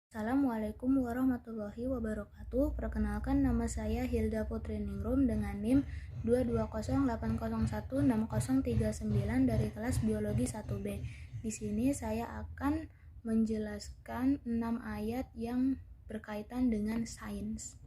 Assalamualaikum warahmatullahi wabarakatuh. Perkenalkan, nama saya Hilda Putri Ningrum dengan NIM 22080160039 dari kelas Biologi 1B. Di sini saya akan menjelaskan 6 ayat yang berkaitan dengan sains.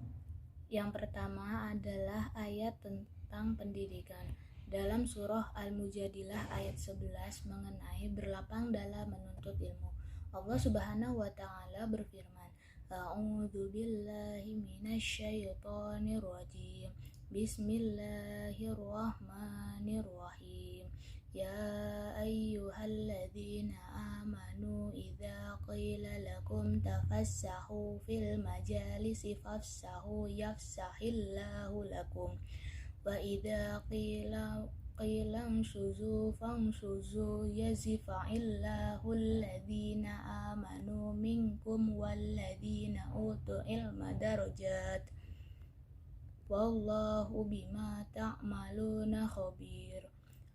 Yang pertama adalah ayat tentang pendidikan. Dalam surah Al-Mujadilah ayat 11 mengenai berlapang dalam menuntut ilmu. Allah Subhanahu wa taala berfirman, A'udzu billahi minasyaitonir rajim. Bismillahirrahmanirrahim. Ya ayyuhalladzina amanu idza qila lakum tafassahu fil majalisi fafsahu yafsahillahu lakum wa idza qila anshuzu fanshuzu yazifa'illahu alladhina amanu minkum walladhina utul ilma darajat wallahu bima ta'maluna khabir.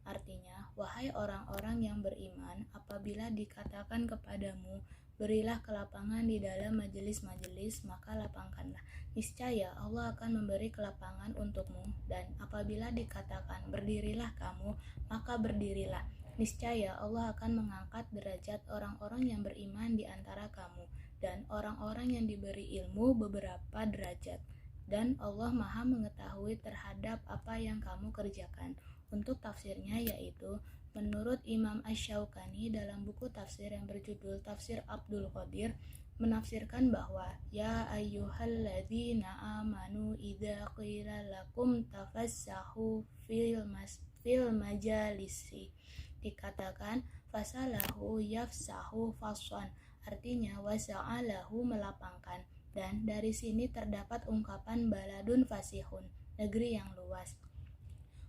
Artinya, wahai orang-orang yang beriman, apabila dikatakan kepadamu, berilah kelapangan di dalam majelis-majelis, maka lapangkanlah. Niscaya Allah akan memberi kelapangan untukmu. Dan apabila dikatakan berdirilah kamu, maka berdirilah. Niscaya Allah akan mengangkat derajat orang-orang yang beriman di antara kamu, dan orang-orang yang diberi ilmu beberapa derajat. Dan Allah Maha mengetahui terhadap apa yang kamu kerjakan. Untuk tafsirnya yaitu, menurut Imam Asy-Syaukani dalam buku tafsir yang berjudul Tafsir Abdul Qadir, menafsirkan bahwa ya ayyuhalladzina amanu idza qila lakum tafassahu fil majalisi, dikatakan fasalahu yafsahu faswan, artinya wasa'alahu melapangkan. Dan dari sini terdapat ungkapan baladun fasihun, negeri yang luas.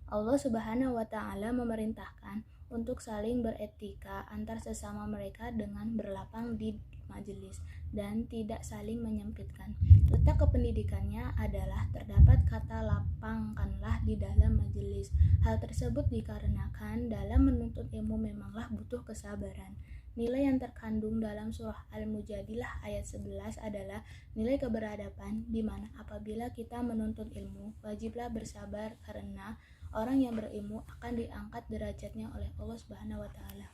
Allah Subhanahu wa taala memerintahkan untuk saling beretika antar sesama mereka dengan berlapang di majelis dan tidak saling menyempitkan. Letak kependidikannya adalah terdapat kata lapangkanlah di dalam majelis. Hal tersebut dikarenakan dalam menuntut ilmu memanglah butuh kesabaran. Nilai yang terkandung dalam surah Al-Mujadilah ayat 11 adalah nilai keberadaban, di mana apabila kita menuntut ilmu, wajiblah bersabar karena orang yang berilmu akan diangkat derajatnya oleh Allah Subhanahu wa taala.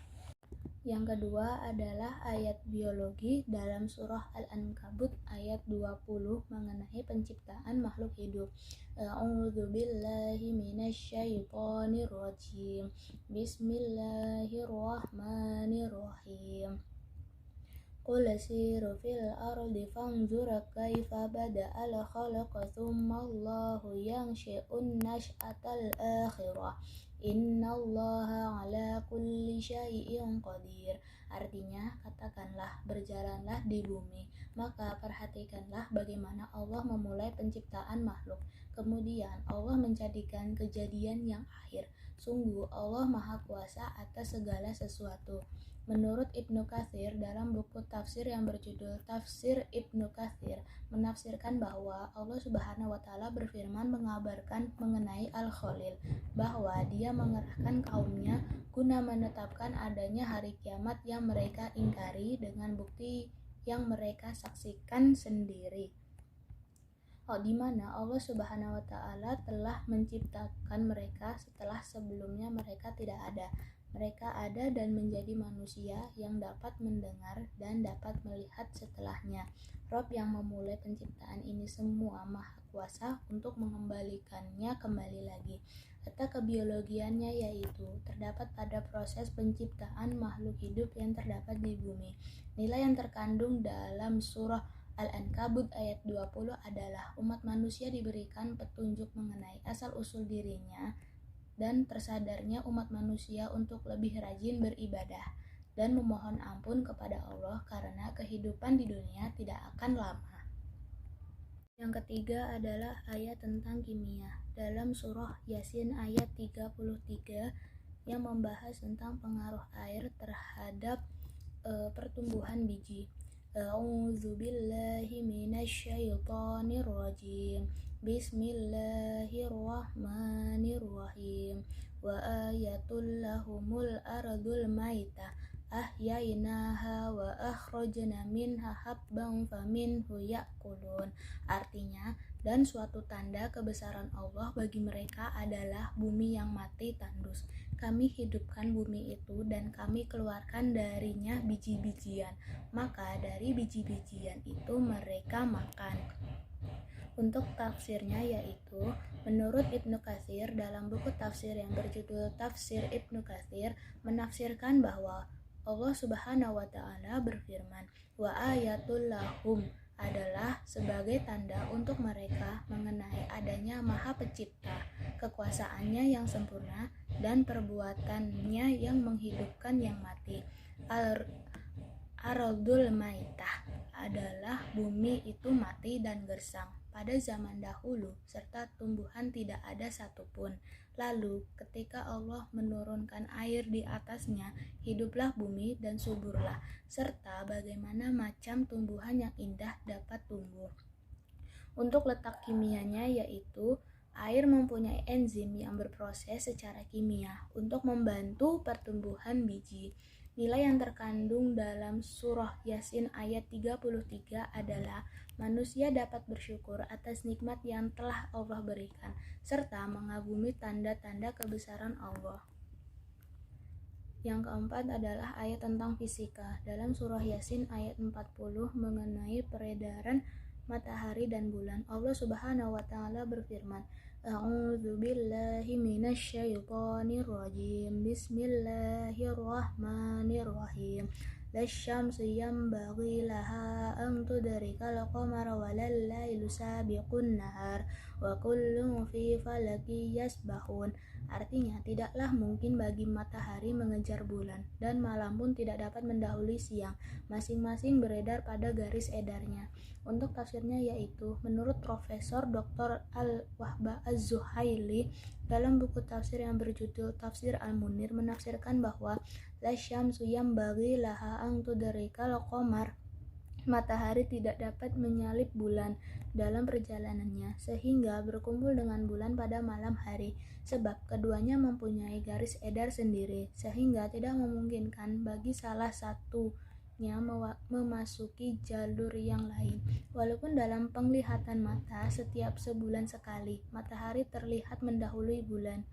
Yang kedua adalah ayat biologi dalam surah Al-Ankabut ayat 20 mengenai penciptaan makhluk hidup. A'udzu billahi minasyaitonir rajim. Bismillahirrahmanirrahim. Qul siru fil ardi fanzur kaifa bada'al khalqa tsumma Allahu yanshi'un nash'atal akhirah. Innallaha ala kulli syai'in qadir. Artinya, katakanlah berjalanlah di bumi, maka perhatikanlah bagaimana Allah memulai penciptaan makhluk. Kemudian Allah menjadikan kejadian yang akhir. Sungguh Allah Maha Kuasa atas segala sesuatu. Menurut Ibnu Katsir dalam buku tafsir yang berjudul Tafsir Ibnu Katsir menafsirkan bahwa Allah Subhanahu wa taala berfirman mengabarkan mengenai Al-Khalil bahwa dia mengerahkan kaumnya guna menetapkan adanya hari kiamat yang mereka ingkari dengan bukti yang mereka saksikan sendiri. Di mana Allah Subhanahu wa taala telah menciptakan mereka setelah sebelumnya mereka tidak ada. Mereka ada dan menjadi manusia yang dapat mendengar dan dapat melihat setelahnya. Rob yang memulai penciptaan ini semua Maha Kuasa untuk mengembalikannya kembali lagi. Letak kebiologiannya yaitu terdapat pada proses penciptaan makhluk hidup yang terdapat di bumi. Nilai yang terkandung dalam surah Al-Ankabut ayat 20 adalah umat manusia diberikan petunjuk mengenai asal-usul dirinya dan tersadarnya umat manusia untuk lebih rajin beribadah dan memohon ampun kepada Allah karena kehidupan di dunia tidak akan lama. Yang ketiga adalah ayat tentang kimia dalam surah Yasin ayat 33 yang membahas tentang pengaruh air terhadap pertumbuhan biji. A'udzu billahi minasyaitonir rajim. Bismillahirrahmanirrahim. Wa ayatul lahumul ardul maitah ahyainaha wa akhrajna minha habban faminhu ya'kulun. Artinya, dan suatu tanda kebesaran Allah bagi mereka adalah bumi yang mati tandus. Kami hidupkan bumi itu dan kami keluarkan darinya biji-bijian, maka dari biji-bijian itu mereka makan. Untuk tafsirnya yaitu, menurut Ibnu Katsir dalam buku tafsir yang berjudul Tafsir Ibnu Katsir menafsirkan bahwa Allah Subhanahu wa taala berfirman, "Wa ayatul lahum" adalah sebagai tanda untuk mereka mengenai adanya Maha Pencipta, kekuasaannya yang sempurna dan perbuatannya yang menghidupkan yang mati. Ardul Maitah adalah bumi itu mati dan gersang pada zaman dahulu, serta tumbuhan tidak ada satupun. Lalu ketika Allah menurunkan air di atasnya, hiduplah bumi dan suburlah, serta bagaimana macam tumbuhan yang indah dapat tumbuh. Untuk letak kimianya yaitu, air mempunyai enzim yang berproses secara kimia untuk membantu pertumbuhan biji. Nilai yang terkandung dalam surah Yasin ayat 33 adalah manusia dapat bersyukur atas nikmat yang telah Allah berikan, serta mengagumi tanda-tanda kebesaran Allah. Yang keempat adalah ayat tentang fisika. Dalam surah Yasin ayat 40 mengenai peredaran matahari dan bulan, Allah Subhanahu wa taala berfirman, A'udzu billahi minasy syaithanir rajim. Bismillahirrahmanirrahim. Lasyamsu yanbaghi laha an tudrikal qamara walal lailu sabiqun nahar wa kullun fi falaki yasbahun. Artinya, tidaklah mungkin bagi matahari mengejar bulan, dan malam pun tidak dapat mendahului siang, masing-masing beredar pada garis edarnya. Untuk tafsirnya yaitu, menurut Profesor Dr. Al-Wahbah Az-Zuhaili dalam buku tafsir yang berjudul Tafsir Al-Munir menafsirkan bahwa lasyamsu yanbaghi laha an tudrikal qamar, matahari tidak dapat menyalip bulan dalam perjalanannya sehingga berkumpul dengan bulan pada malam hari, sebab keduanya mempunyai garis edar sendiri sehingga tidak memungkinkan bagi salah satunya memasuki jalur yang lain. Walaupun dalam penglihatan mata setiap sebulan sekali matahari terlihat mendahului bulan.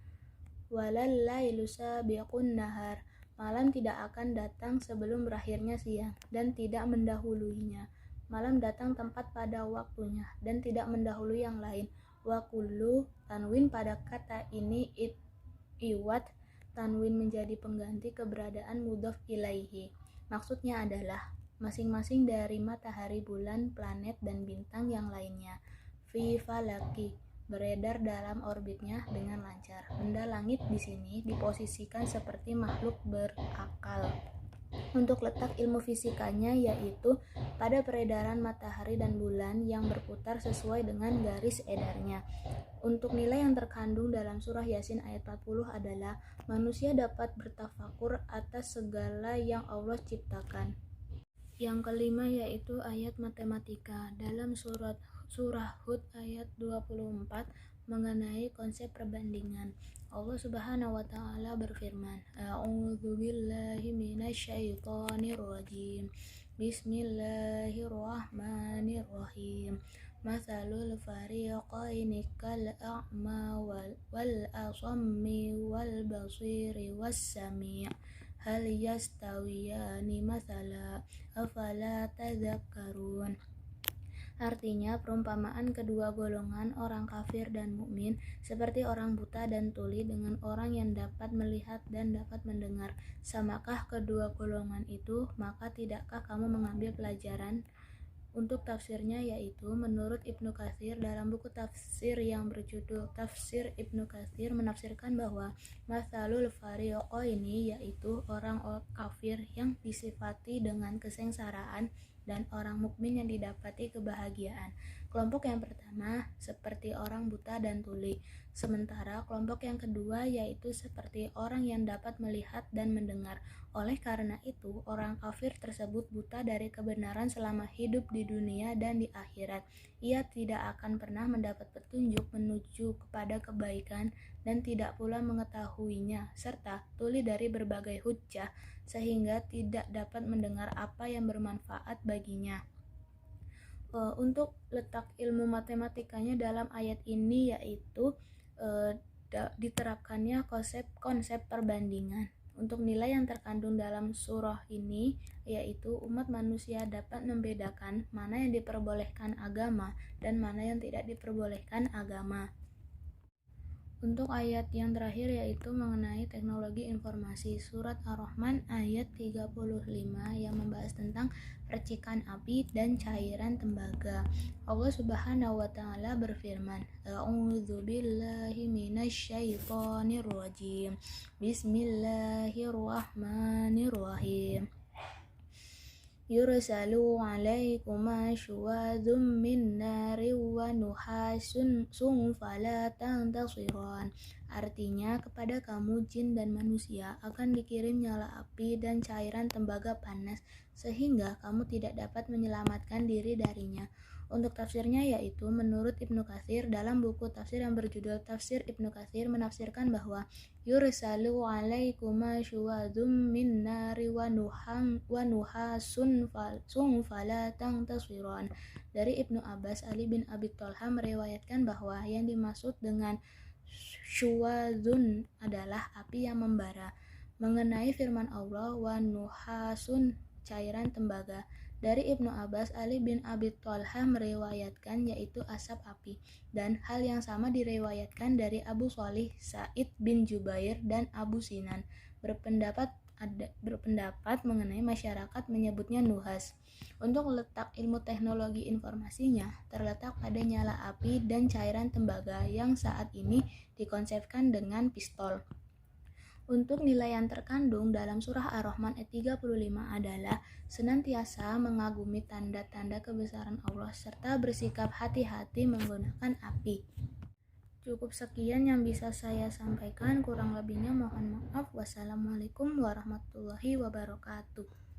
Walal lailu sabiqun nahar, malam tidak akan datang sebelum berakhirnya siang dan tidak mendahuluinya. Malam datang tepat pada waktunya dan tidak mendahului yang lain. Wa kullu, tanwin pada kata ini iwat, tanwin menjadi pengganti keberadaan mudhof ilaihi. Maksudnya adalah masing-masing dari matahari, bulan, planet, dan bintang yang lainnya. Fi falaki, beredar dalam orbitnya dengan lancar. Benda langit di sini diposisikan seperti makhluk berakal. Untuk letak ilmu fisikanya yaitu pada peredaran matahari dan bulan yang berputar sesuai dengan garis edarnya. Untuk nilai yang terkandung dalam surah Yasin ayat 40 adalah manusia dapat bertafakur atas segala yang Allah ciptakan. Yang kelima yaitu ayat matematika. Dalam surah Hud ayat 24 mengenai konsep perbandingan, Allah Subhanahu wa taala berfirman, A'udzu billahi minasy syaithanir rajim. Bismillahirrahmanirrahim. Matsalul fariqaini kal a'ma wal asammi wal basiri was sami'. Hal yastawiyani mathala afala tadzakkarun. Artinya, perumpamaan kedua golongan orang kafir dan mukmin seperti orang buta dan tuli dengan orang yang dapat melihat dan dapat mendengar. Samakah kedua golongan itu? Maka tidakkah kamu mengambil pelajaran? Untuk tafsirnya yaitu, menurut Ibnu Katsir dalam buku tafsir yang berjudul Tafsir Ibnu Katsir menafsirkan bahwa matsalul fariqaini yaitu orang kafir yang disifati dengan kesengsaraan dan orang mukmin yang didapati kebahagiaan. Kelompok yang pertama seperti orang buta dan tuli, sementara kelompok yang kedua yaitu seperti orang yang dapat melihat dan mendengar. Oleh karena itu, orang kafir tersebut buta dari kebenaran selama hidup di dunia dan di akhirat. Ia tidak akan pernah mendapat petunjuk menuju kepada kebaikan dan tidak pula mengetahuinya, serta tuli dari berbagai hujjah sehingga tidak dapat mendengar apa yang bermanfaat baginya. Untuk letak ilmu matematikanya dalam ayat ini yaitu diterapkannya konsep perbandingan. Untuk nilai yang terkandung dalam surah ini yaitu umat manusia dapat membedakan mana yang diperbolehkan agama dan mana yang tidak diperbolehkan agama. Untuk ayat yang terakhir yaitu mengenai teknologi informasi, surat Ar-Rahman ayat 35 yang membahas tentang percikan api dan cairan tembaga. Allah Subhanahu wa taala berfirman, A'udzu billahi minasyaitonir rajim. Bismillahirrahmanirrahim. Yursalu alaikuma syuwadum min nari wa nuhasun fala tantasiran. Artinya, kepada kamu jin dan manusia akan dikirim nyala api dan cairan tembaga panas sehingga kamu tidak dapat menyelamatkan diri darinya. Untuk tafsirnya yaitu menurut Ibnu Katsir dalam buku tafsir yang berjudul Tafsir Ibnu Katsir menafsirkan bahwa yursalu alaikuma syuwadum min nari wa nuhasun fala tantasiran. Dari Ibnu Abbas, Ali bin Abi Thalib meriwayatkan bahwa yang dimaksud dengan syuwadun adalah api yang membara. Mengenai firman Allah wa nuhasun cairan tembaga, dari Ibnu Abbas, Ali bin Abi Thalib meriwayatkan yaitu asap api, dan hal yang sama diriwayatkan dari Abu Shalih, Sa'id bin Jubair, dan Abu Sinan berpendapat mengenai masyarakat menyebutnya nuhas. Untuk letak ilmu teknologi informasinya terletak pada nyala api dan cairan tembaga yang saat ini dikonsepkan dengan pistol. Untuk nilai yang terkandung dalam surah Ar-Rahman ayat 35 adalah senantiasa mengagumi tanda-tanda kebesaran Allah serta bersikap hati-hati menggunakan api. Cukup sekian yang bisa saya sampaikan, kurang lebihnya mohon maaf. Wassalamualaikum warahmatullahi wabarakatuh.